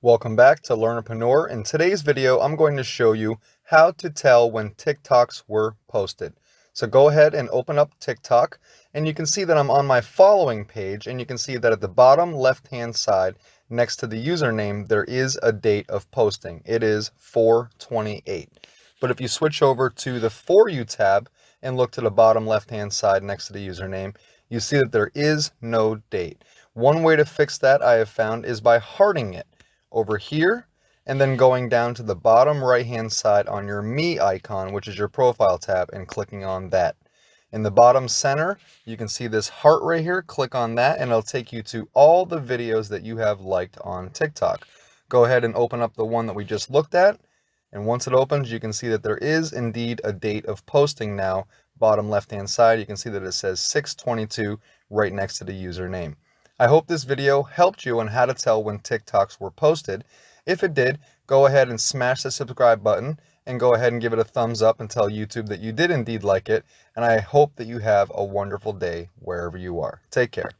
Welcome back to Learnerpreneur. In today's video, I'm going to show you how to tell when TikToks were posted. So go ahead and open up TikTok, and you can see that I'm on my following page, and you can see that at the bottom left-hand side, next to the username, there is a date of posting. It is 4/28. But if you switch over to the For You tab and look to the bottom left-hand side next to the username, you see that there is no date. One way to fix that I have found is by hearting it over here, and then going down to the bottom right hand side on your Me icon, which is your profile tab, and clicking on that. In the bottom center, you can see this heart right here. Click on that and it'll take you to all the videos that you have liked on TikTok. Go ahead and open up the one that we just looked at, and once it opens, you can see that there is indeed a date of posting now. Bottom left hand side, you can see that it says 6/22 right next to the username. I hope this video helped you on how to tell when TikToks were posted. If it did, go ahead and smash the subscribe button and go ahead and give it a thumbs up and tell YouTube that you did indeed like it. And I hope that you have a wonderful day wherever you are. Take care.